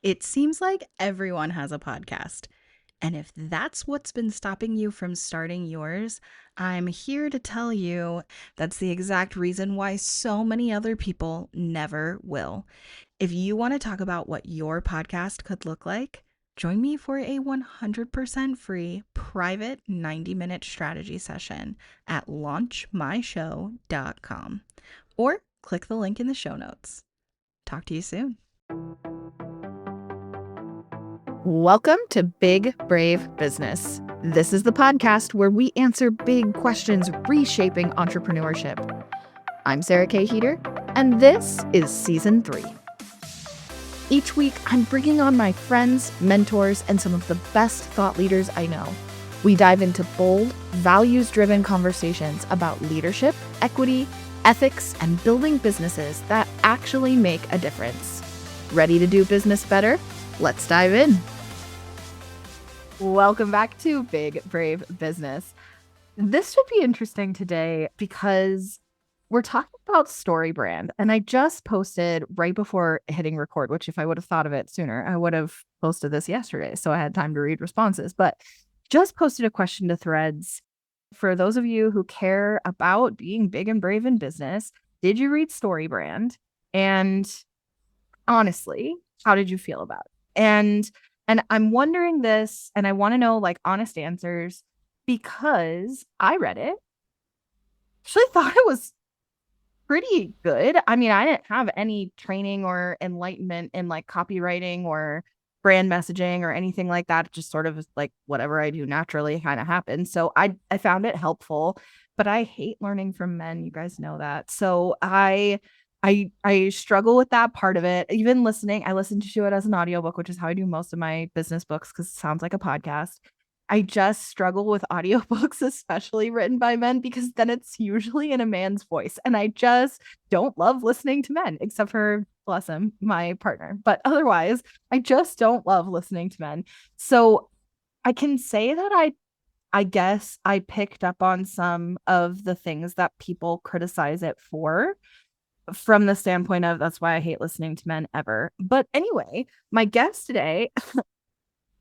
It seems like everyone has a podcast. And if that's what's been stopping you from starting yours, I'm here to tell you that's the exact reason why so many other people never will. If you want to talk about what your podcast could look like, join me for a 100% free private 90-minute strategy session at launchmyshow.com or click the link in the show notes. Talk to you soon. Welcome to Big Brave Business. This is the podcast where we answer big questions reshaping entrepreneurship. I'm Sarah K. Heeter, and this is Season 3. Each week, I'm bringing on my friends, mentors, and some of the best thought leaders I know. We dive into bold, values-driven conversations about leadership, equity, ethics, and building businesses that actually make a difference. Ready to do business better? Let's dive in. Welcome back to Big Brave Business. This should be interesting today because we're talking about Storybrand, and I just posted right before hitting record, which if I would have thought of it sooner, I would have posted this yesterday, so I had time to read responses, but just posted a question to Threads. For those of you who care about being big and brave in business, did you read Storybrand? And honestly, how did you feel about it? And I'm wondering this, and I want to know like honest answers because I read it. Actually thought it was pretty good. I mean, I didn't have any training or enlightenment in like copywriting or brand messaging or anything like that. It just sort of like whatever I do naturally kind of happens. So I found it helpful, but I hate learning from men. You guys know that. So I struggle with that part of it. Even listening, I listened to it as an audiobook, which is how I do most of my business books because it sounds like a podcast. I just struggle with audiobooks, especially written by men, because then it's usually in a man's voice. And I just don't love listening to men, except for, bless him, my partner. But otherwise, I just don't love listening to men. So I can say that I guess I picked up on some of the things that people criticize it for from the standpoint of that's why I hate listening to men ever. But anyway, my guest today,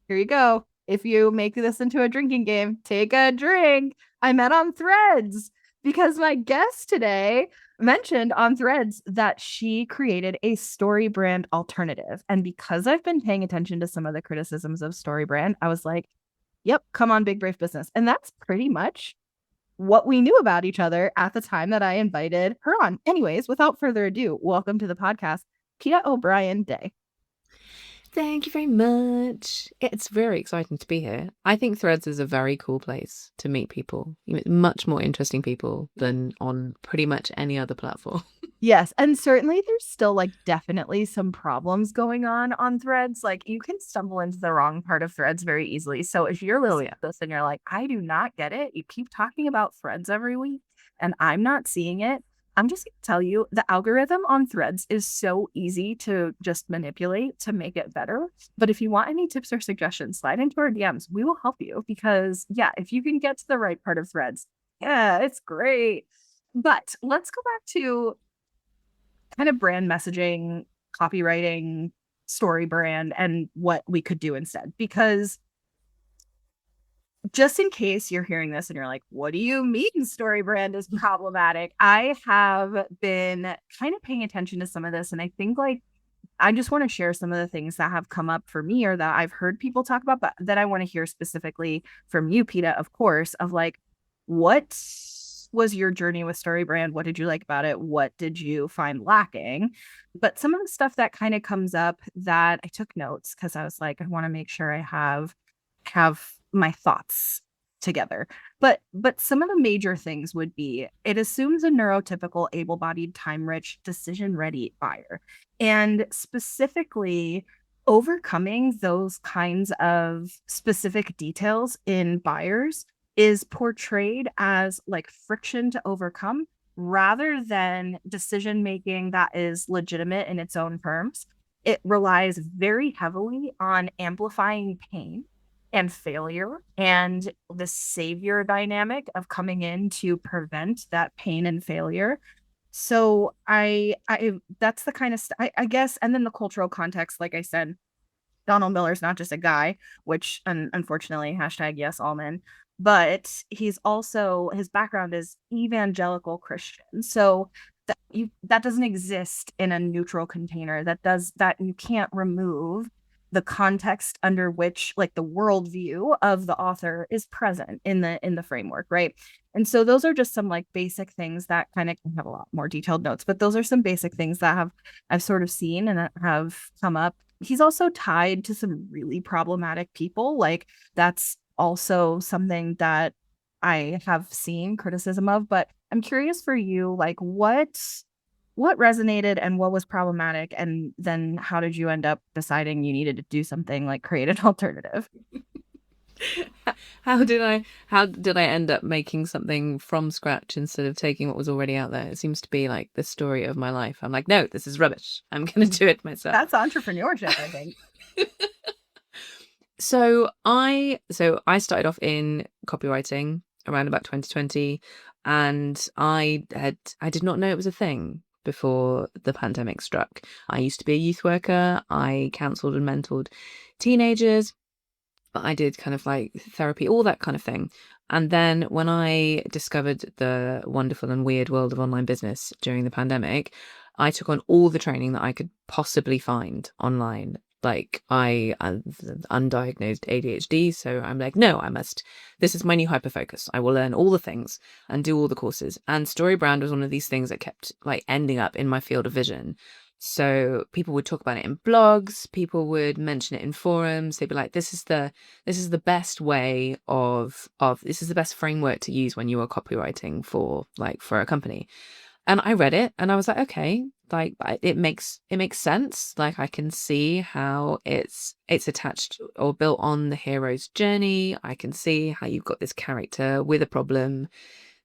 here you go. If you make this into a drinking game, take a drink. I met on Threads because my guest today mentioned on Threads that she created a Storybrand alternative. And because I've been paying attention to some of the criticisms of Storybrand, I was like, yep, come on, Big Brave Business. And that's pretty much what we knew about each other at the time that I invited her on. Anyways, without further ado, welcome to the podcast, Peta O'Brien Day. Thank you very much. It's very exciting to be here. I think Threads is a very cool place to meet people. You meet much more interesting people than on pretty much any other platform. Yes, and certainly there's still like definitely some problems going on Threads. Like you can stumble into the wrong part of Threads very easily. So if you're listening to this and you're like, I do not get it, you keep talking about Threads every week and I'm not seeing it. I'm just going to tell you the algorithm on Threads is so easy to just manipulate to make it better. But if you want any tips or suggestions, slide into our DMs. We will help you because, yeah, if you can get to the right part of Threads, yeah, it's great. But let's go back to kind of brand messaging, copywriting, story brand, and what we could do instead. Because just in case you're hearing this and you're like, what do you mean story brand is problematic? I have been kind of paying attention to some of this. And I think like, I just want to share some of the things that have come up for me or that I've heard people talk about, but that I want to hear specifically from you, Peta, of course, of like, what was your journey with Storybrand? What did you like about it? What did you find lacking? But some of the stuff that kind of comes up that I took notes because I was like, I want to make sure I have my thoughts together. But some of the major things would be it assumes a neurotypical, able-bodied, time-rich, decision-ready buyer. And specifically overcoming those kinds of specific details in buyers is portrayed as like friction to overcome rather than decision making that is legitimate in its own terms. It relies very heavily on amplifying pain and failure and the savior dynamic of coming in to prevent that pain and failure. So I that's the kind of I guess, and then the cultural context, like I said, Donald Miller's not just a guy, which unfortunately, hashtag yes, all men, but he's also, his background is evangelical Christian. So that doesn't exist in a neutral container. That you can't remove the context under which, like, the worldview of the author is present in the framework, right? And so those are just some like basic things that kind of have a lot more detailed notes, but those are some basic things that I've sort of seen and that have come up. He's also tied to some really problematic people. Like, that's also something that I have seen criticism of. But I'm curious for you, like, what resonated and what was problematic, and then how did you end up deciding you needed to do something like create an alternative? How did I end up making something from scratch instead of taking what was already out there? It seems to be like the story of my life. I'm like, no, this is rubbish. I'm going to do it myself. That's entrepreneurship, I think. So I started off in copywriting around about 2020, and I did not know it was a thing before the pandemic struck. I used to be a youth worker. I counseled and mentored teenagers. I did kind of like therapy, all that kind of thing. And then when I discovered the wonderful and weird world of online business during the pandemic, I took on all the training that I could possibly find online. Like, I have undiagnosed ADHD, so I'm like, no, this is my new hyperfocus. I will learn all the things and do all the courses. And Storybrand was one of these things that kept like ending up in my field of vision. So people would talk about it in blogs, people would mention it in forums. They'd be like, this is the best way of this is the best framework to use when you are copywriting for a company. And I read it and I was like, okay, like it makes sense. Like, I can see how it's attached or built on the hero's journey. I can see how you've got this character with a problem.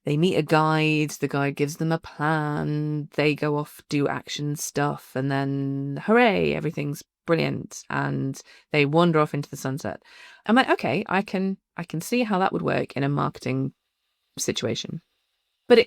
They meet a guide, the guide gives them a plan, they go off, do action stuff, and then hooray, everything's brilliant, and they wander off into the sunset. I'm like, okay, I can see how that would work in a marketing situation. But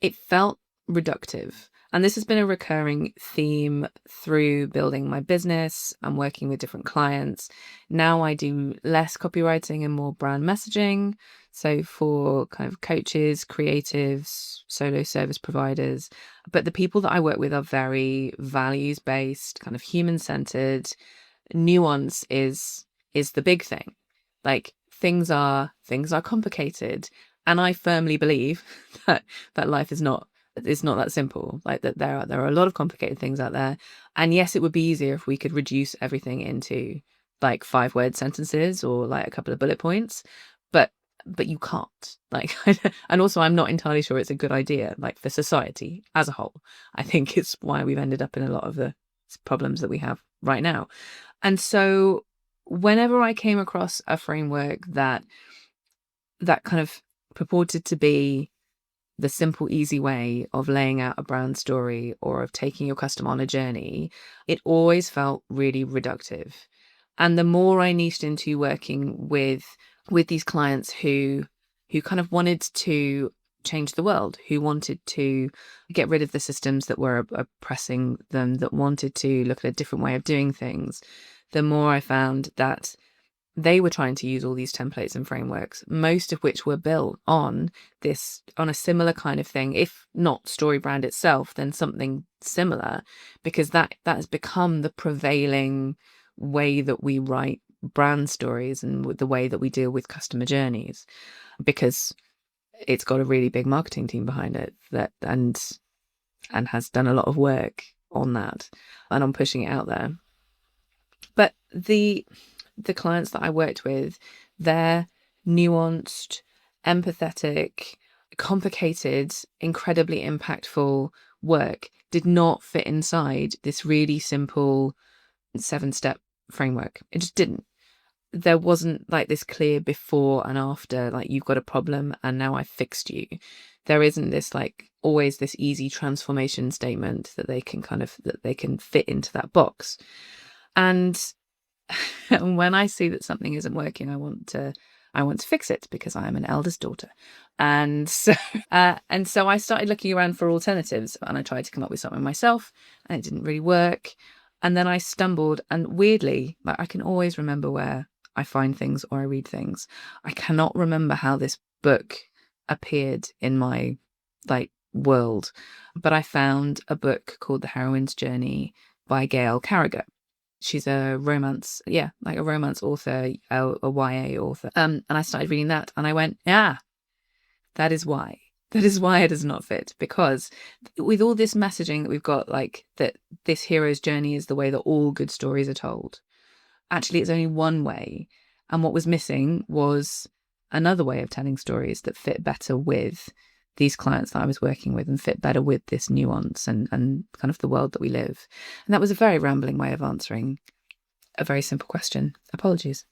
it felt reductive. And this has been a recurring theme through building my business and working with different clients. Now I do less copywriting and more brand messaging. So for kind of coaches, creatives, solo service providers. But the people that I work with are very values-based, kind of human-centered. Nuance is the big thing. Like, things are complicated. And I firmly believe that life is not that simple. Like, that there are a lot of complicated things out there. And yes, it would be easier if we could reduce everything into like 5-word sentences or like a couple of bullet points, but you can't. Like, and also I'm not entirely sure it's a good idea, like, for society as a whole. I think it's why we've ended up in a lot of the problems that we have right now. And so whenever I came across a framework that kind of purported to be the simple, easy way of laying out a brand story or of taking your customer on a journey, it always felt really reductive. And the more I niched into working with these clients who kind of wanted to change the world, who wanted to get rid of the systems that were oppressing them, that wanted to look at a different way of doing things, the more I found that they were trying to use all these templates and frameworks, most of which were built on a similar kind of thing, if not Storybrand itself, then something similar, because that has become the prevailing way that we write brand stories and the way that we deal with customer journeys, because it's got a really big marketing team behind it and has done a lot of work on that and on pushing it out there. But the clients that I worked with, they're nuanced, empathetic, complicated, incredibly impactful work did not fit inside this really simple 7-step framework. It just didn't. There wasn't like this clear before and after, like, you've got a problem and now I fixed you. There isn't this like always this easy transformation statement that they can fit into that box. And when I see that something isn't working, I want to fix it, because I am an eldest daughter. And so I started looking around for alternatives, and I tried to come up with something myself, and it didn't really work. And then I stumbled, and weirdly, like, I can always remember where I find things or I read things. I cannot remember how this book appeared in my like world, but I found a book called The Heroine's Journey by Gail Carriger. She's a romance, like a romance author, a YA author. And I started reading that, and I went, yeah, that is why. That is why it does not fit, because with all this messaging that we've got, like that this hero's journey is the way that all good stories are told. Actually, it's only one way. And what was missing was another way of telling stories that fit better with these clients that I was working with and fit better with this nuance and kind of the world that we live. And that was a very rambling way of answering a very simple question. Apologies.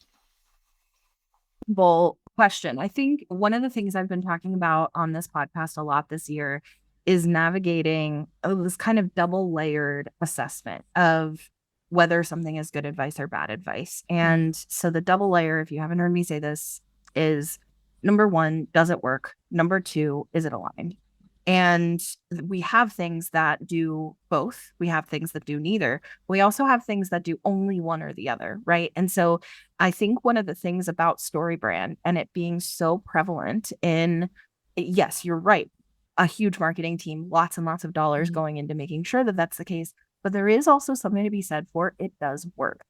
Well, question. I think one of the things I've been talking about on this podcast a lot this year is navigating this kind of double layered assessment of whether something is good advice or bad advice. And so the double layer, if you haven't heard me say this, is number one, does it work? Number two, is it aligned? And we have things that do both. We have things that do neither. We also have things that do only one or the other, right? And so I think one of the things about Storybrand and it being so prevalent in, yes, you're right, a huge marketing team, lots and lots of dollars going into making sure that that's the case. But there is also something to be said for it does work.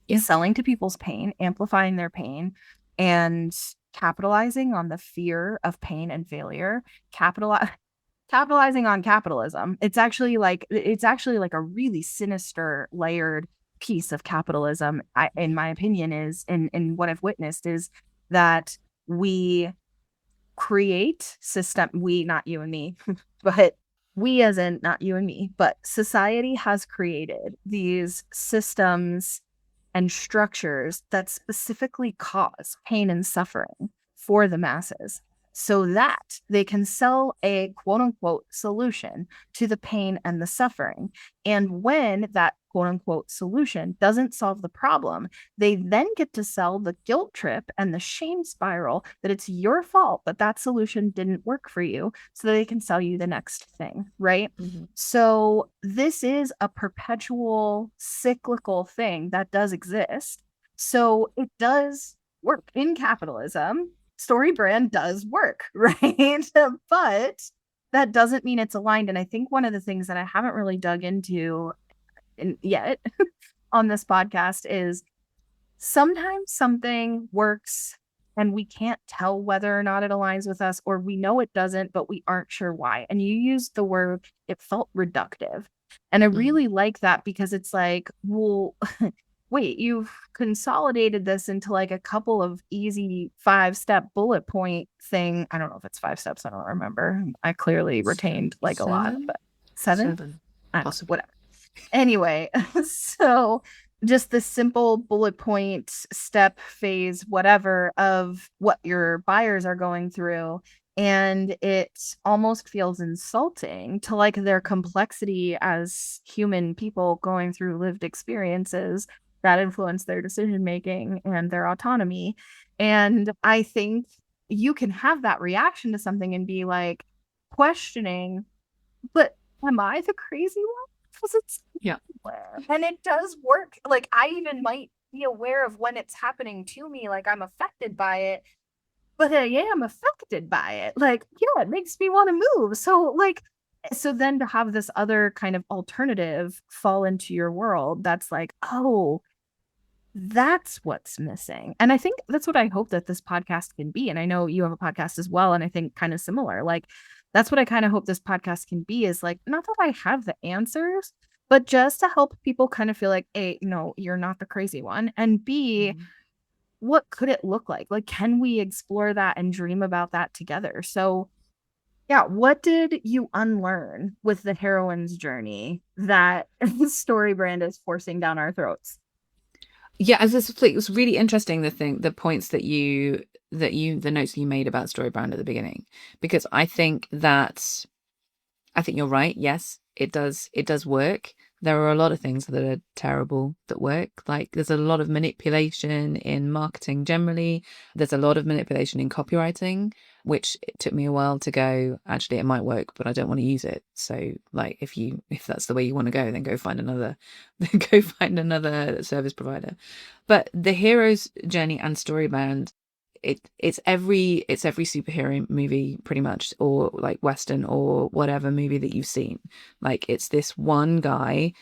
Yeah. Selling to people's pain, amplifying their pain, and capitalizing on the fear of pain and failure, capitalizing on capitalism. It's actually like a really sinister layered piece of capitalism, in my opinion, is in what I've witnessed is that we create we, not you and me, but we as in not you and me, but society has created these systems and structures that specifically cause pain and suffering for the masses so that they can sell a quote unquote solution to the pain and the suffering. And when that quote unquote solution doesn't solve the problem, they then get to sell the guilt trip and the shame spiral that it's your fault that that solution didn't work for you so that they can sell you the next thing, right? So this is a perpetual cyclical thing that does exist. So it does work in capitalism. Storybrand does work, right? But that doesn't mean it's aligned. And I think one of the things that I haven't really dug into yet on this podcast is sometimes something works and we can't tell whether or not it aligns with us, or we know it doesn't, but we aren't sure why. And you used the word, it felt reductive. And I really like that because it's like, well, wait, you've consolidated this into like a couple of easy 5-step bullet point thing. I don't know if it's 5 steps. I don't remember. I clearly retained like a lot, but 7? Possibly. Whatever. Anyway, so just the simple bullet point, step, phase, whatever of what your buyers are going through. And it almost feels insulting to like their complexity as human people going through lived experiences that influence their decision making and their autonomy. And I think you can have that reaction to something and be like questioning, but am I the crazy one? Because it's everywhere. And it does work. Like I even might be aware of when it's happening to me, like I'm affected by it, but I am affected by it. Like, yeah, it makes me want to move. So then to have this other kind of alternative fall into your world, that's like, oh, that's what's missing. And I think that's what I hope that this podcast can be. And I know you have a podcast as well. And I think kind of similar, like that's what I kind of hope this podcast can be is like, not that I have the answers, but just to help people kind of feel like, A, no, you're not the crazy one. And B, what could it look like? Like, can we explore that and dream about that together? So yeah, what did you unlearn with the heroine's journey that Storybrand is forcing down our throats? Yeah, it was really interesting the points that the notes that you made about Storybrand at the beginning, because I think you're right. Yes, it does work, there are a lot of things that are terrible that work. Like there's a lot of manipulation in marketing generally. There's a lot of manipulation in copywriting, which it took me a while to go, actually it might work, but I don't want to use it. So like if that's the way you want to go, then go find another service provider. But the hero's journey and Storybrand, it's every superhero movie pretty much, or like Western or whatever movie that you've seen. Like it's this one guy,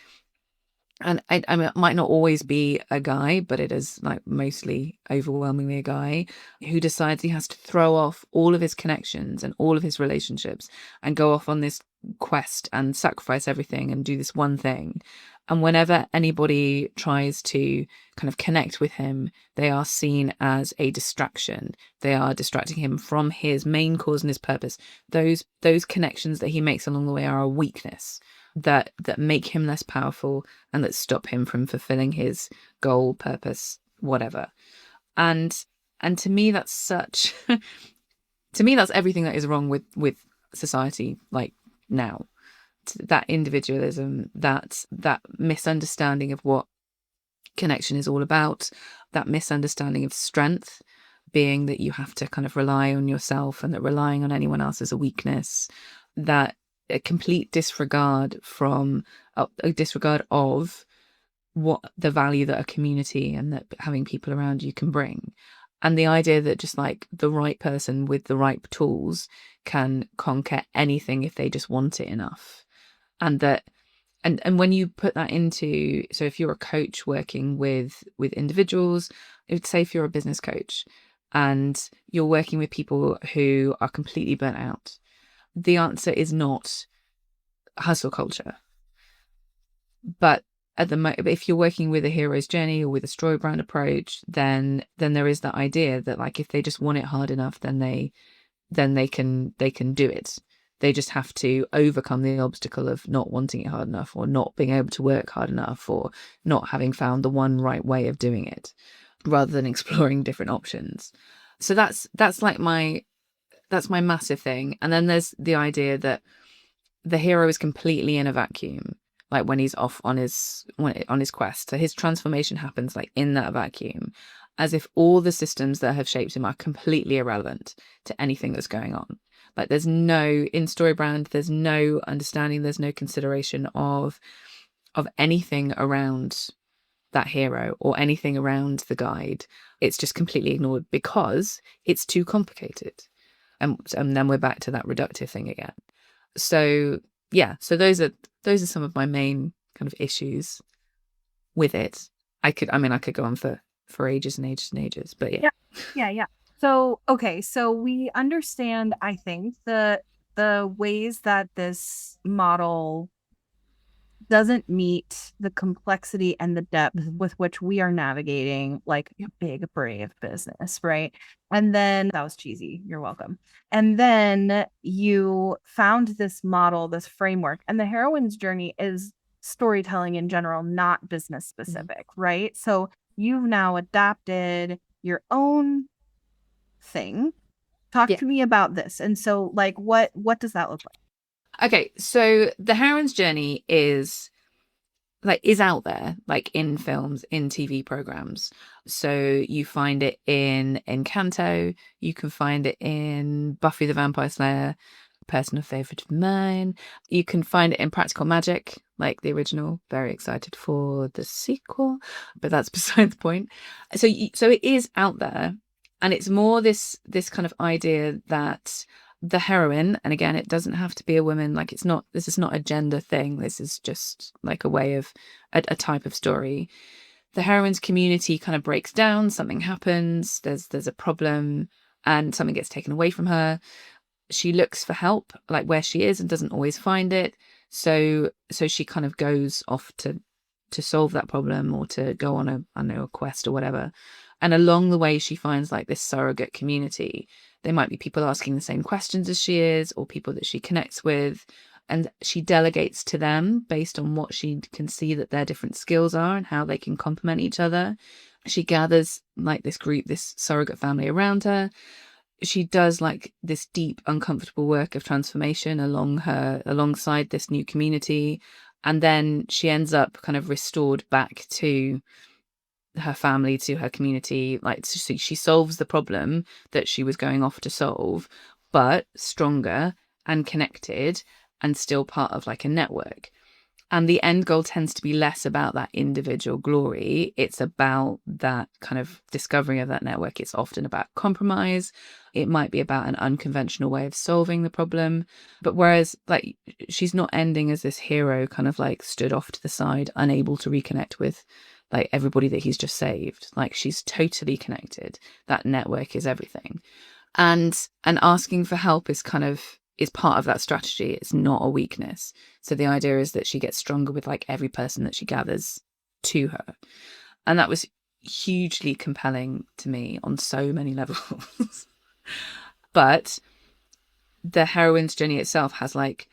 and I mean, it might not always be a guy, but it is like mostly overwhelmingly a guy who decides he has to throw off all of his connections and all of his relationships and go off on this quest and sacrifice everything and do this one thing. And whenever anybody tries to kind of connect with him, they are seen as a distraction. They are distracting him from his main cause and his purpose. Those connections that he makes along the way are a weakness that make him less powerful and that stop him from fulfilling his goal, purpose, whatever. And to me, that's such to me, that's everything that is wrong with society like now. That individualism, that misunderstanding of what connection is all about, that misunderstanding of strength being that you have to kind of rely on yourself and that relying on anyone else is a weakness, that a complete disregard from a disregard of what the value that a community and that having people around you can bring. And the idea that just like the right person with the right tools can conquer anything if they just want it enough. And that and when you put that into, so if you're a coach working with individuals, I would say if you're a business coach and you're working with people who are completely burnt out, the answer is not hustle culture. But at the moment, if you're working with a hero's journey or with a Storybrand approach, then there is that idea that like if they just want it hard enough, then they can do it. They just have to overcome the obstacle of not wanting it hard enough, or not being able to work hard enough, or not having found the one right way of doing it, rather than exploring different options. So that's like that's my massive thing. And then there's the idea that the hero is completely in a vacuum, like when he's off on his quest. So his transformation happens like in that vacuum, as if all the systems that have shaped him are completely irrelevant to anything that's going on. Like there's no, in Storybrand, there's no understanding, there's no consideration of anything around that hero or anything around the guide. It's just completely ignored because it's too complicated. And then we're back to that reductive thing again. So yeah, so those are some of my main kind of issues with it. I could go on for ages and ages and ages, but Yeah. So, okay, so we understand, I think, the ways that this model doesn't meet the complexity and the depth with which we are navigating like a big, brave business, right? And then that was cheesy. You're welcome. And then you found this model, this framework, and the heroine's journey is storytelling in general, not business specific, right? So you've now adapted your own thing. Talk to me about this. And so like what does that look like? Okay, so the heroine's journey is out there, like in films, in TV programs. So you find it in Encanto, you can find it in Buffy the Vampire Slayer, personal favorite of mine. You can find it in Practical Magic, like the original. Very excited for the sequel, but that's beside the point. So it is out there, and it's more this kind of idea that the heroine, and again, it doesn't have to be a woman, like this is not a gender thing, this is just like a way of a type of story. The heroine's community kind of breaks down, something happens, there's a problem, and something gets taken away from her. She looks for help like where she is and doesn't always find it, so she kind of goes off to solve that problem, or to go on a quest or whatever. And along the way she finds like this surrogate community. They might be people asking the same questions as she is, or people that she connects with, and she delegates to them based on what she can see that their different skills are and how they can complement each other. She gathers like this group, this surrogate family around her. She does like this deep, uncomfortable work of transformation alongside this new community. And then she ends up kind of restored back to her family, to her community. Like, so she solves the problem that she was going off to solve, but stronger and connected and still part of like a network. And the end goal tends to be less about that individual glory. It's about that kind of discovery of that network. It's often about compromise. It might be about an unconventional way of solving the problem. But whereas like she's not ending as this hero kind of like stood off to the side, unable to reconnect with like everybody that he's just saved. Like she's totally connected. That network is everything. And asking for help is kind of is part of that strategy. It's not a weakness. So the idea is that she gets stronger with like every person that she gathers to her. And that was hugely compelling to me on so many levels. But the heroine's journey itself has like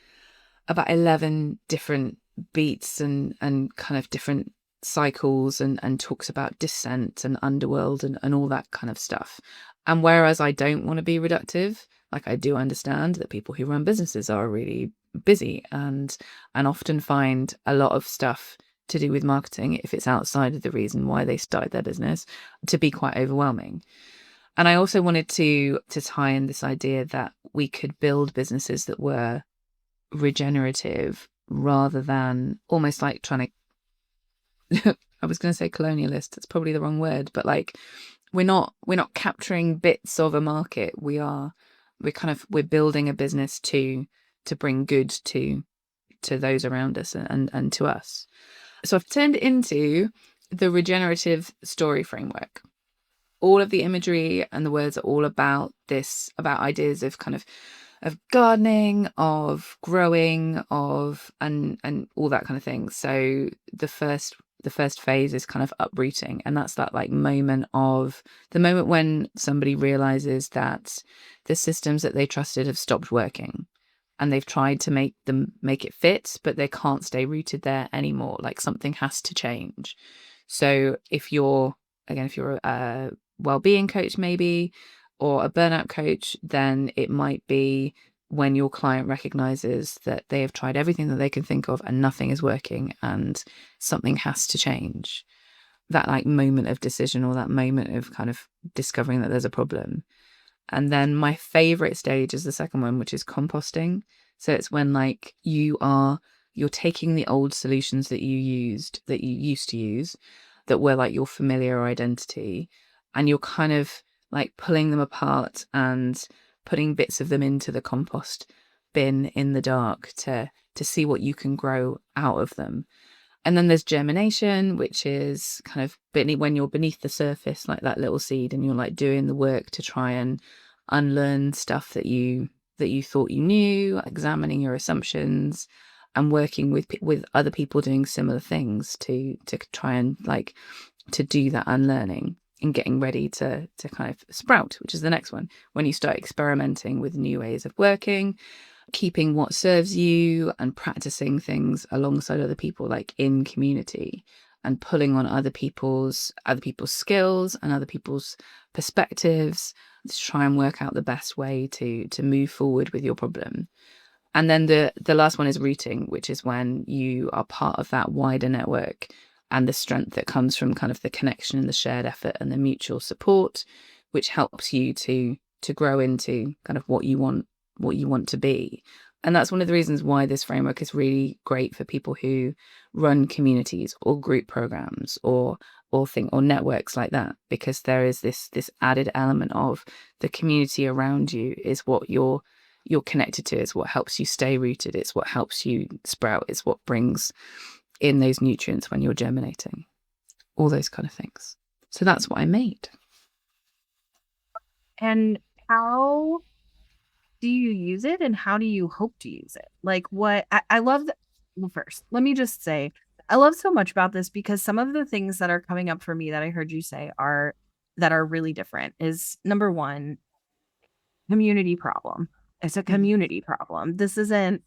about 11 different beats and kind of different cycles and talks about descent and underworld and all that kind of stuff. And whereas I don't want to be reductive, like I do understand that people who run businesses are really busy and often find a lot of stuff to do with marketing, if it's outside of the reason why they started their business, to be quite overwhelming. And I also wanted to tie in this idea that we could build businesses that were regenerative rather than almost like trying to I was going to say colonialist, it's probably the wrong word, but like we're not capturing bits of a market. We're building a business to bring good to those around us and to us. So I've turned into the regenerative story framework. All of the imagery and the words are all about this, about ideas of kind of gardening, of growing, of and all that kind of thing. So the first phase is kind of uprooting, and that's that like moment when somebody realizes that the systems that they trusted have stopped working, and they've tried to make it fit, but they can't stay rooted there anymore. Like something has to change. So if you're a well-being coach maybe, or a burnout coach, then it might be when your client recognizes that they have tried everything that they can think of and nothing is working and something has to change. That like moment of decision, or that moment of kind of discovering that there's a problem. And then my favorite stage is the second one, which is composting. So it's when like you're taking the old solutions that you used to use, that were like your familiar identity, and you're kind of like pulling them apart and putting bits of them into the compost bin in the dark to see what you can grow out of them. And then there's germination, which is kind of when you're beneath the surface, like that little seed, and you're like doing the work to try and unlearn stuff that you thought you knew, examining your assumptions and working with other people doing similar things to try and like to do that unlearning and getting ready to kind of sprout, which is the next one, when you start experimenting with new ways of working, keeping what serves you and practicing things alongside other people, like in community, and pulling on other people's skills and other people's perspectives to try and work out the best way to move forward with your problem. And then the last one is rooting, which is when you are part of that wider network and the strength that comes from kind of the connection and the shared effort and the mutual support, which helps you to grow into kind of what you want to be. And that's one of the reasons why this framework is really great for people who run communities or group programs or networks like that, because there is this added element of the community around you is what you're connected to. It's what helps you stay rooted. It's what helps you sprout. It's what brings in those nutrients when you're germinating, all those kind of things. So that's what I made. And how do you use it, and how do you hope to use it? Like what I love that. Well, first, let me just say I love so much about this, because some of the things that are coming up for me that I heard you say are really different. Is number one, community problem. It's a community problem. This isn't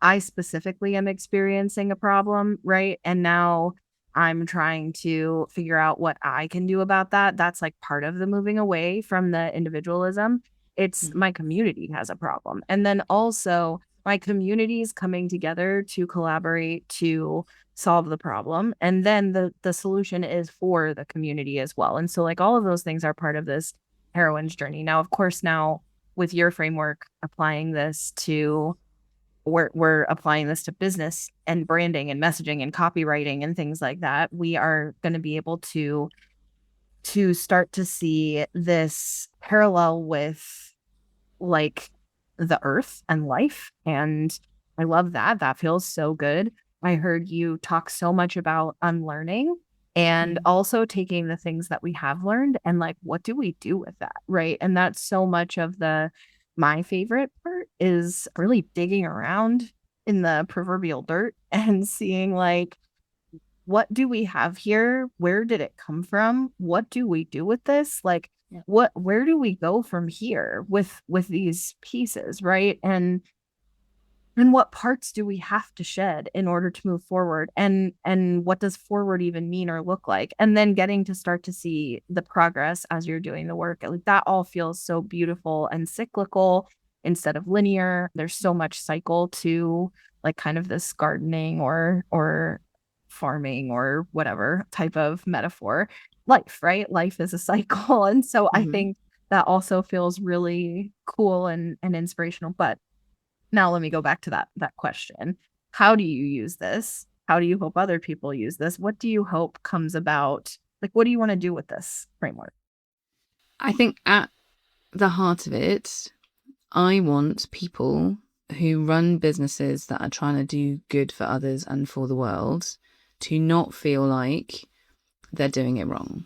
I specifically am experiencing a problem, right? And now I'm trying to figure out what I can do about that. That's like part of the moving away from the individualism. It's my community has a problem. And then also my community is coming together to collaborate to solve the problem. And then the solution is for the community as well. And so like all of those things are part of this heroine's journey. Now, of course, now with your framework, applying this to we're applying this to business and branding and messaging and copywriting and things like that, we are going to be able to start to see this parallel with like the earth and life. And I love that. That feels so good. I heard you talk so much about unlearning and also taking the things that we have learned and like, what do we do with that? Right. And that's so much of my favorite part is really digging around in the proverbial dirt and seeing like, what do we have here? Where did it come from? What do we do with this? Like, where do we go from here with these pieces, right? And what parts do we have to shed in order to move forward? And what does forward even mean or look like? And then getting to start to see the progress as you're doing the work. Like that all feels so beautiful and cyclical instead of linear. There's so much cycle to like kind of this gardening or farming or whatever type of metaphor. Life, right? Life is a cycle. And so I think that also feels really cool and inspirational. But now let me go back to that question. How do you use this? How do you hope other people use this? What do you hope comes about? Like, what do you want to do with this framework? I think at the heart of it, I want people who run businesses that are trying to do good for others and for the world to not feel like they're doing it wrong.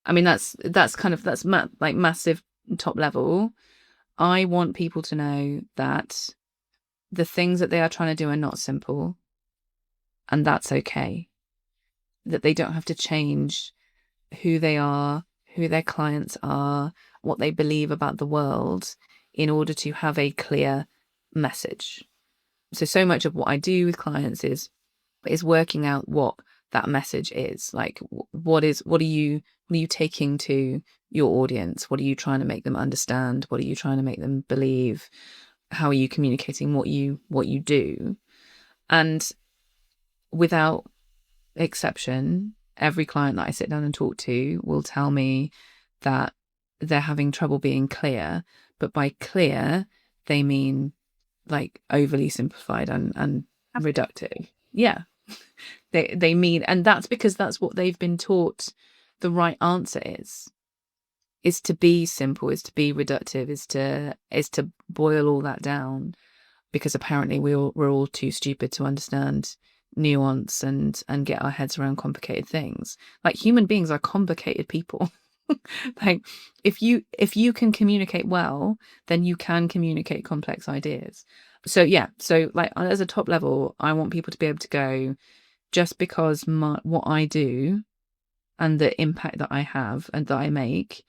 I mean, that's massive top level. I want people to know that the things that they are trying to do are not simple, and that's okay. That they don't have to change who they are, who their clients are, what they believe about the world in order to have a clear message. So much of what I do with clients is working out what that message is. Like, what are you taking to your audience? What are you trying to make them understand? What are you trying to make them believe? How are you communicating what you do? And without exception, every client that I sit down and talk to will tell me that they're having trouble being clear, but by clear they mean like overly simplified and reductive. Yeah. They mean, and that's because that's what they've been taught the right answer is to be simple, is to be reductive, is to boil all that down, because apparently we're all too stupid to understand nuance and get our heads around complicated things. Like, human beings are complicated people. Like, if you can communicate well, then you can communicate complex ideas. So like, as a top level, I want people to be able to go, just because what I do and the impact that I have and that I make,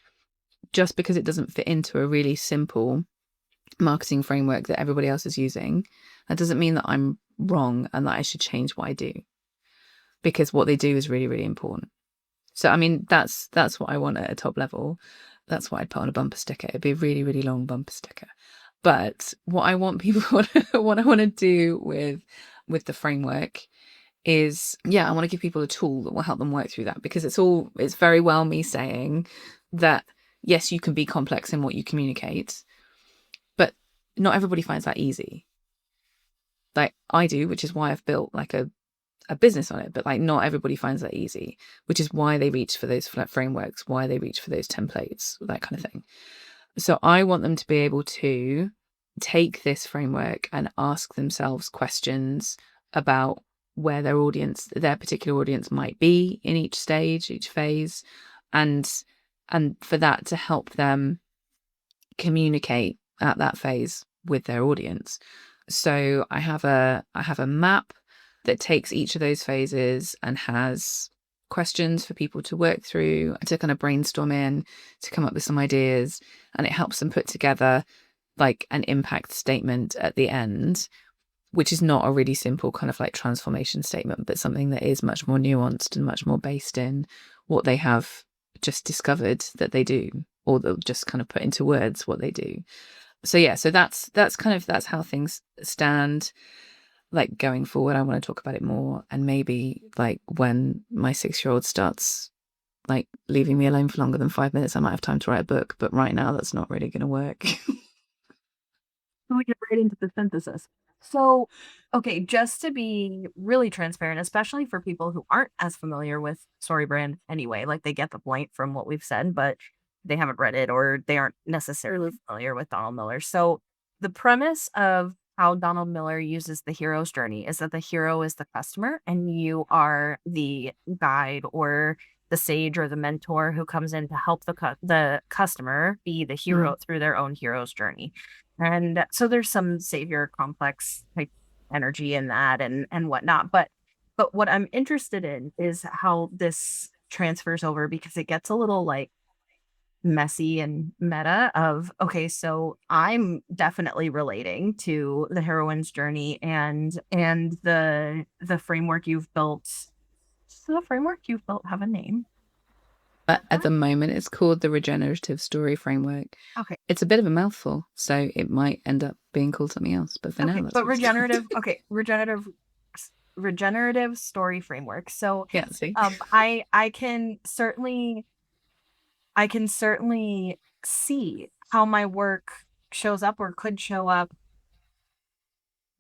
just because it doesn't fit into a really simple marketing framework that everybody else is using, that doesn't mean that I'm wrong and that I should change what I do, because what they do is really, really important. So, I mean, that's what I want at a top level. That's what I'd put on a bumper sticker. It'd be a really, really long bumper sticker. But what I want people, what I want to do with the framework is, I want to give people a tool that will help them work through that, because it's very well me saying that, yes, you can be complex in what you communicate, but not everybody finds that easy. Like I do, which is why I've built like a business on it, but like not everybody finds that easy, which is why they reach for those frameworks, why they reach for those templates, that kind of thing. So I want them to be able to take this framework and ask themselves questions about where their particular audience might be in each stage, each phase, and for that to help them communicate at that phase with their audience. So I have a map that takes each of those phases and has questions for people to work through, to kind of brainstorm in, to come up with some ideas, and it helps them put together like an impact statement at the end, which is not a really simple kind of like transformation statement, but something that is much more nuanced and much more based in what they have just discovered that they do, or they'll just kind of put into words what they do. So yeah, so that's how things stand. Like going forward, I want to talk about it more, and maybe like when my 6-year-old starts like leaving me alone for longer than 5 minutes, I might have time to write a book. But right now, that's not really going to work. So we get right into the synthesis. So, okay, just to be really transparent, especially for people who aren't as familiar with Storybrand anyway, like they get the point from what we've said, but they haven't read it or they aren't necessarily familiar with Donald Miller. So, the premise of how Donald Miller uses the hero's journey is that the hero is the customer and you are the guide or the sage or the mentor who comes in to help the customer be the hero through their own hero's journey. And so there's some savior complex type energy in that and whatnot. But what I'm interested in is how this transfers over because it gets a little like messy and meta of okay, so I'm definitely relating to the heroine's journey and the framework you've built. So the framework you've built have a name. But at the moment, it's called the Regenerative Story Framework. Okay. It's a bit of a mouthful, so it might end up being called something else. But for now, that's but what it's called. regenerative story framework. So Yeah, see? I can certainly see how my work shows up or could show up,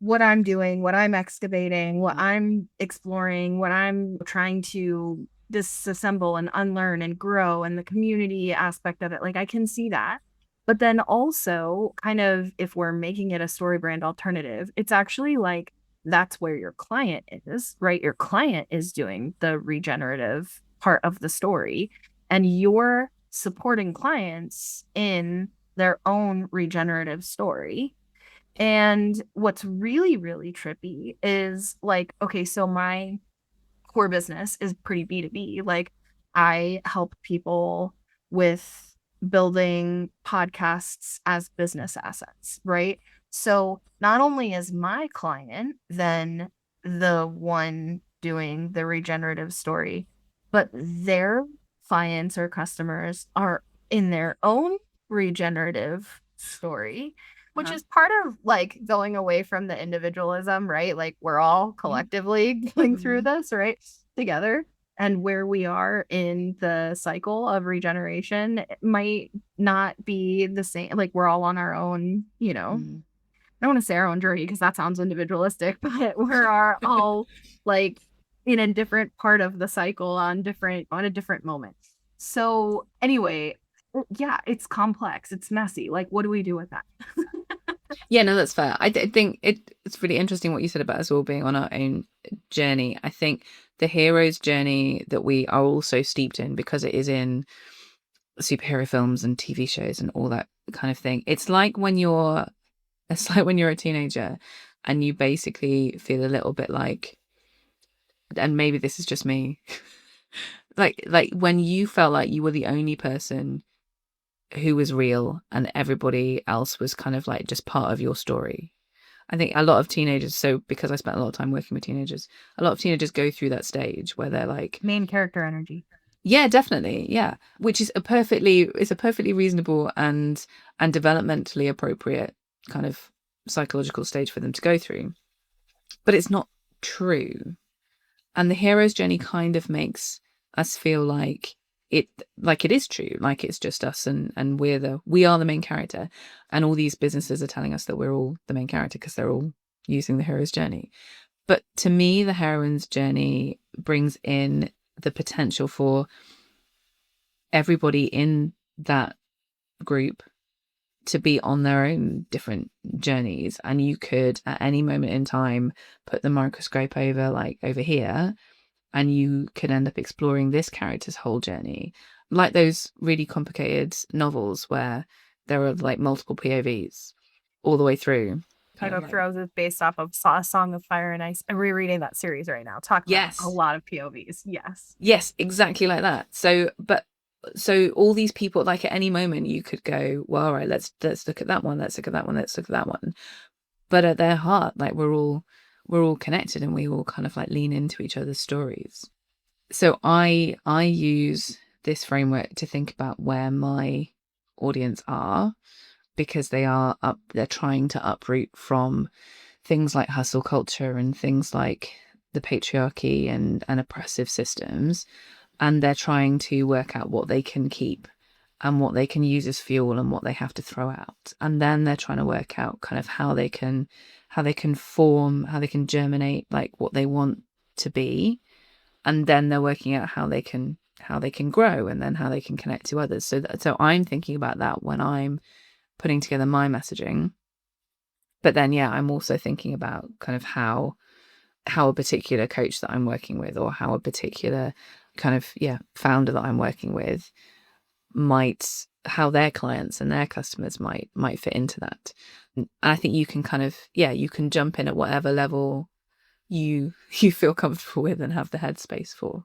what I'm doing, what I'm excavating, what I'm exploring, what I'm trying to disassemble and unlearn and grow, and the community aspect of it. Like I can see that. But then also, kind of, if we're making it a story brand alternative, it's actually like that's where your client is, right? Your client is doing the regenerative part of the story, and you're supporting clients in their own regenerative story. And what's really, really trippy is like, okay, so my core business is pretty B2B. Like, I help people with building podcasts as business assets, right? So not only is my client then the one doing the regenerative story, but their clients or customers are in their own regenerative story, which is part of like going away from the individualism, right? Like we're all collectively going through this, right? Together. And where we are in the cycle of regeneration it might not be the same. Like we're all on our own, I don't want to say our own journey because that sounds individualistic, but we're all like in a different part of the cycle on a different moment. So anyway, yeah, it's complex. It's messy. Like, what do we do with that? Yeah, no, that's fair. I think it's really interesting what you said about us all being on our own journey. I think the hero's journey that we are also steeped in because it is in superhero films and TV shows and all that kind of thing. It's like when you're a teenager and you basically feel a little bit like, and maybe this is just me, like when you felt like you were the only person who was real and everybody else was kind of like just part of your story. I think a lot of teenagers, so because I spent a lot of time working with teenagers, a lot of teenagers go through that stage where they're like Main character energy. yeah, definitely, yeah, which is a perfectly reasonable and developmentally appropriate kind of psychological stage for them to go through, but it's not true. And the hero's journey kind of makes us feel like it is true, like it's just us and we are the main character, and all these businesses are telling us that we're all the main character because they're all using the hero's journey. But to me, the heroine's journey brings in the potential for everybody in that group to be on their own different journeys, and you could at any moment in time put the microscope over here, and you could end up exploring this character's whole journey, like those really complicated novels where there are like multiple POVs all the way through. Title of Thrones is based off of A Song of Fire and Ice. I'm rereading that series right now. Talk about a lot of POVs. Yes, exactly like that. So all these people, like at any moment you could go, well, all right, let's look at that one, let's look at that one, let's look at that one. But at their heart, like we're all connected and we all kind of like lean into each other's stories. So I use this framework to think about where my audience are, because they're trying to uproot from things like hustle culture and things like the patriarchy and oppressive systems, and they're trying to work out what they can keep and what they can use as fuel and what they have to throw out. And then they're trying to work out kind of how they can form, how they can germinate like what they want to be. And then they're working out how they can grow, and then how they can connect to others. So I'm thinking about that when I'm putting together my messaging. But then, yeah, I'm also thinking about kind of how a particular coach that I'm working with, or how a particular kind of, founder that I'm working with how their clients and their customers might fit into that. And I think you can kind of, you can jump in at whatever level you feel comfortable with and have the headspace for,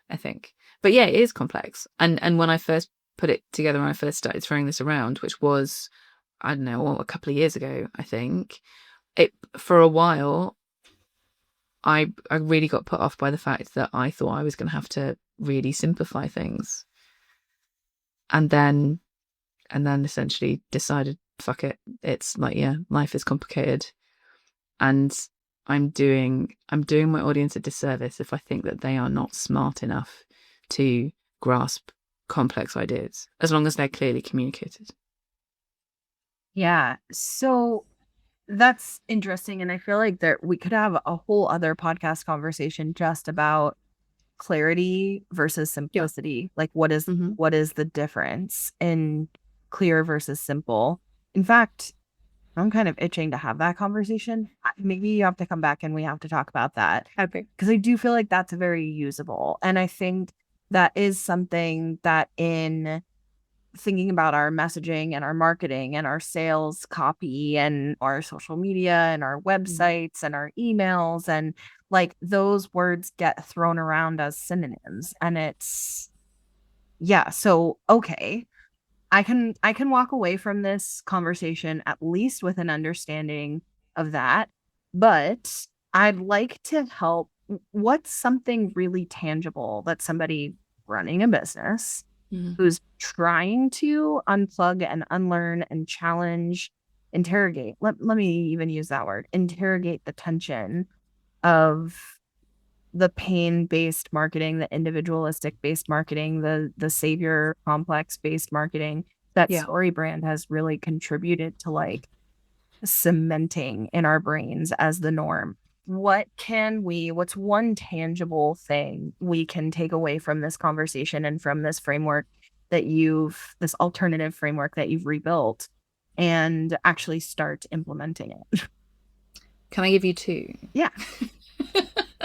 I think. But yeah, it is complex. And when I first put it together, when I first started throwing this around, which was, I don't know, a couple of years ago, I think, for a while, I really got put off by the fact that I thought I was going to have to really simplify things. And then essentially decided, fuck it. It's like, life is complicated. And I'm doing my audience a disservice if I think that they are not smart enough to grasp complex ideas, as long as they're clearly communicated. Yeah. So that's interesting. And I feel like that we could have a whole other podcast conversation just about clarity versus simplicity. Like what is the difference in clear versus simple? In fact, I'm kind of itching to have that conversation. Maybe you have to come back and we have to talk about that. Okay. Because I do feel like that's very usable. And I think that is something that in thinking about our messaging and our marketing and our sales copy and our social media and our websites and our emails, and like those words get thrown around as synonyms. And it's, so okay, I can walk away from this conversation at least with an understanding of that. But I'd like to help. What's something really tangible that somebody running a business who's trying to unplug and unlearn and challenge, interrogate, let me even use that word, interrogate the tension of the pain-based marketing, the individualistic-based marketing, the savior complex-based marketing that Storybrand has really contributed to like cementing in our brains as the norm. What's one tangible thing we can take away from this conversation and from this framework that this alternative framework that you've rebuilt, and actually start implementing it? Can I give you two? Yeah.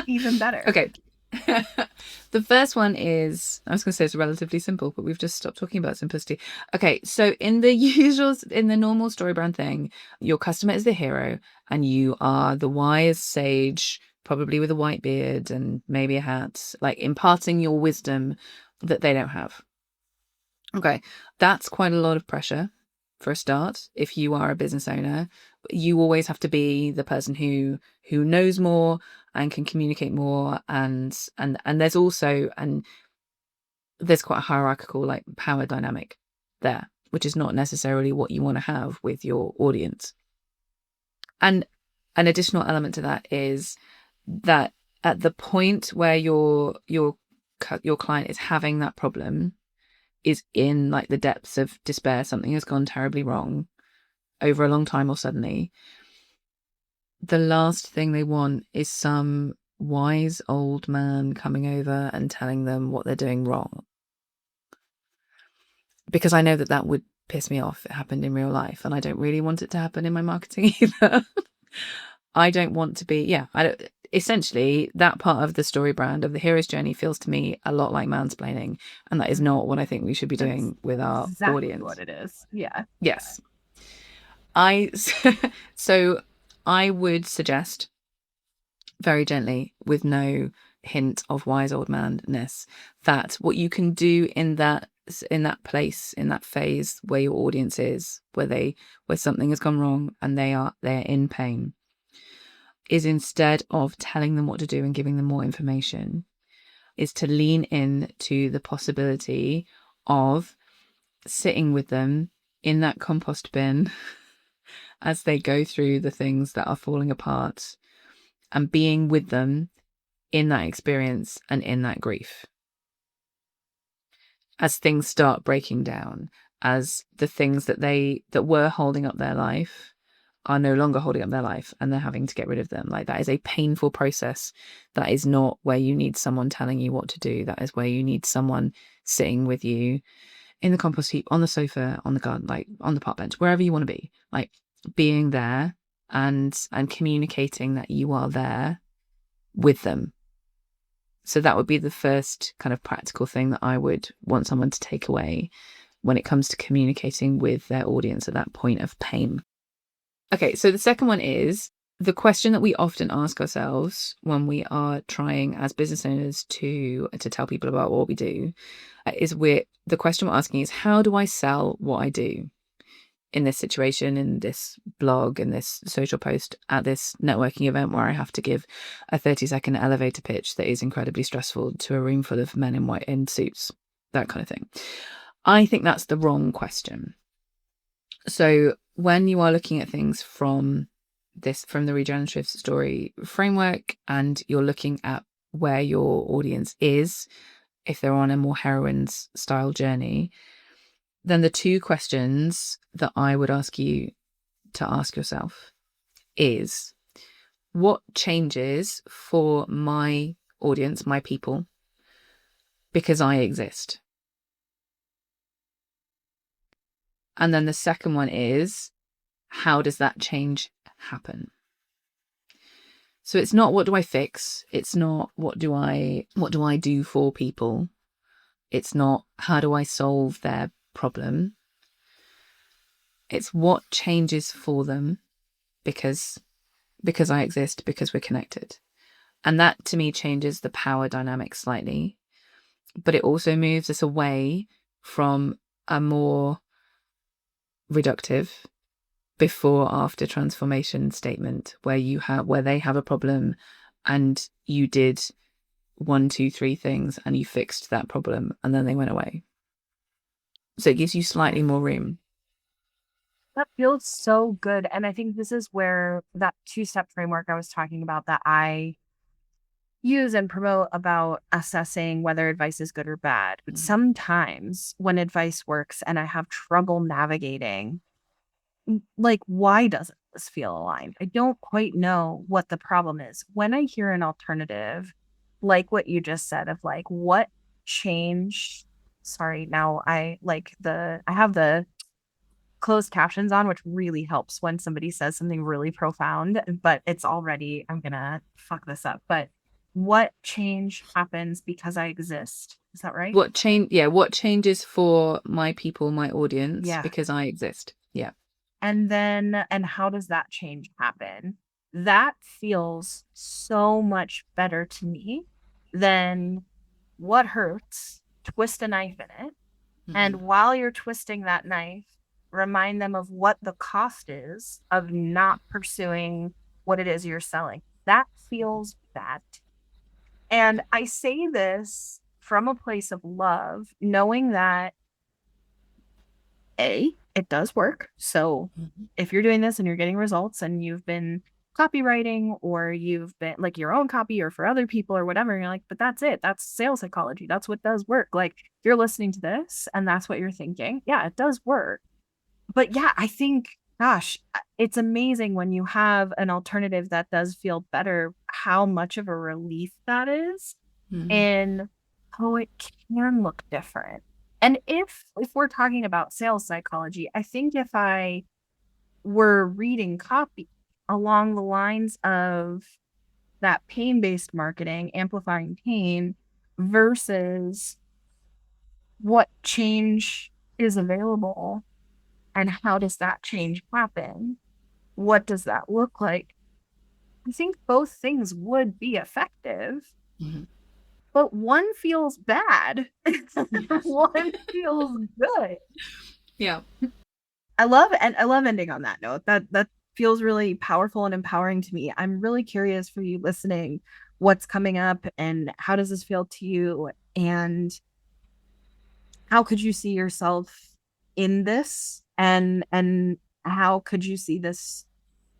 Even better. Okay. The first one is, I was going to say it's relatively simple, but we've just stopped talking about simplicity. Okay, so in the normal Storybrand thing, your customer is the hero and you are the wise sage, probably with a white beard and maybe a hat, like imparting your wisdom that they don't have. Okay, that's quite a lot of pressure for a start. If you are a business owner, you always have to be the person who knows more and can communicate more, and there's also there's quite a hierarchical like power dynamic there, which is not necessarily what you want to have with your audience. And an additional element to that is that at the point where your client is having that problem, is in like the depths of despair, something has gone terribly wrong over a long time or suddenly, the last thing they want is some wise old man coming over and telling them what they're doing wrong. Because I know that would piss me off. It happened in real life and I don't really want it to happen in my marketing either. I don't want to be, essentially that part of the Storybrand of the hero's journey feels to me a lot like mansplaining, and that is not what I think we should be doing with our audience. What it is. Yeah. Yes. So I would suggest very gently, with no hint of wise old man-ness, that what you can do in that place, in that phase where your audience is, where something has gone wrong and they're in pain, is instead of telling them what to do and giving them more information, is to lean in to the possibility of sitting with them in that compost bin as they go through the things that are falling apart, and being with them in that experience and in that grief. As things start breaking down, as the things that were holding up their life are no longer holding up their life and they're having to get rid of them. Like, that is a painful process. That is not where you need someone telling you what to do. That is where you need someone sitting with you in the compost heap, on the sofa, on the garden, like on the park bench, wherever you want to be, like being there and communicating that you are there with them. So that would be the first kind of practical thing that I would want someone to take away when it comes to communicating with their audience at that point of pain. Okay, so the second one is the question that we often ask ourselves when we are trying as business owners to tell people about what we do, the question we're asking is, how do I sell what I do in this situation, in this blog, in this social post, at this networking event where I have to give a 30-second elevator pitch that is incredibly stressful to a room full of men in white in suits, that kind of thing. I think that's the wrong question. So when you are looking at things from the regenerative story framework, and you're looking at where your audience is, if they're on a more heroine's style journey, then the two questions that I would ask you to ask yourself is, what changes for my audience, my people, because I exist? And then the second one is, how does that change happen? So it's not, what do I fix? It's not, what do I do for people? It's not, how do I solve their problem? It's what changes for them because I exist, because we're connected. And that to me changes the power dynamic slightly, but it also moves us away from a more reductive before after transformation statement where they have a problem and you did 1, 2, 3 things and you fixed that problem and then they went away. So it gives you slightly more room. That feels so good. And I think this is where that 2-step framework I was talking about that I use and promote about assessing whether advice is good or bad. But sometimes when advice works and I have trouble navigating, like, why doesn't this feel aligned? I don't quite know what the problem is. When I hear an alternative, like what you just said, of like, what changed? Sorry, now I have the closed captions on, which really helps when somebody says something really profound, but it's already, I'm gonna fuck this up. But what change happens because I exist? Is that right? What changes for my people, my audience, Yeah. because I exist. Yeah. And how does that change happen? That feels so much better to me than what hurts, twist a knife in it. And while you're twisting that knife, remind them of what the cost is of not pursuing what it is you're selling. That feels bad. And I say this from a place of love, knowing that it does work. So if you're doing this and you're getting results and you've been copywriting or you've been like your own copy or for other people or whatever, and you're like, but that's it. That's sales psychology. That's what does work. Like, if you're listening to this and that's what you're thinking, yeah, it does work. But yeah, I think, gosh, it's amazing when you have an alternative that does feel better, how much of a relief that is. And how it can look different. And if we're talking about sales psychology, I think if I were reading copy along the lines of that pain-based marketing, amplifying pain, versus what change is available and how does that change happen? What does that look like? I think both things would be effective. But one feels bad. One feels good. Yeah. I love ending on that note. That feels really powerful and empowering to me. I'm really curious for you listening, what's coming up and how does this feel to you? And how could you see yourself in this? and how could you see this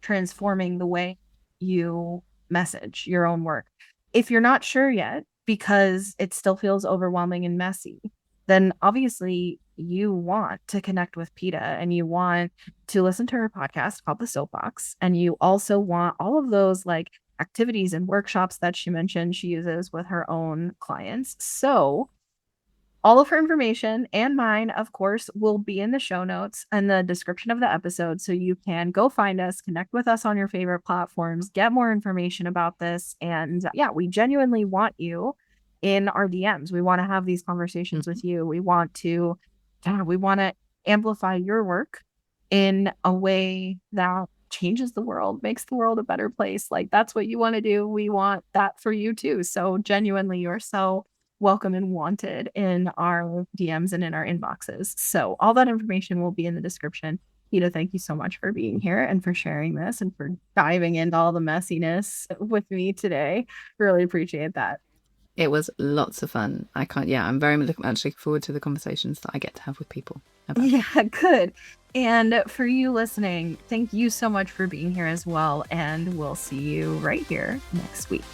transforming the way you message your own work? If you're not sure yet, because it still feels overwhelming and messy, then obviously you want to connect with Peta and you want to listen to her podcast called The Soapbox. And you also want all of those like activities and workshops that she mentioned she uses with her own clients. So all of her information and mine, of course, will be in the show notes and the description of the episode. So you can go find us, connect with us on your favorite platforms, get more information about this. And yeah, we genuinely want you in our DMs. We want to have these conversations with you. We want to amplify your work in a way that changes the world, makes the world a better place. Like that's what you want to do. We want that for you too. So genuinely, you're so welcome and wanted in our DMs and in our inboxes. So all that information will be in the description. Thank you so much for being here and for sharing this and for diving into all the messiness with me today. Really appreciate that. It was lots of fun. I'm very much looking forward to the conversations that I get to have with people. Yeah, good. And for you listening, thank you so much for being here as well. And we'll see you right here next week.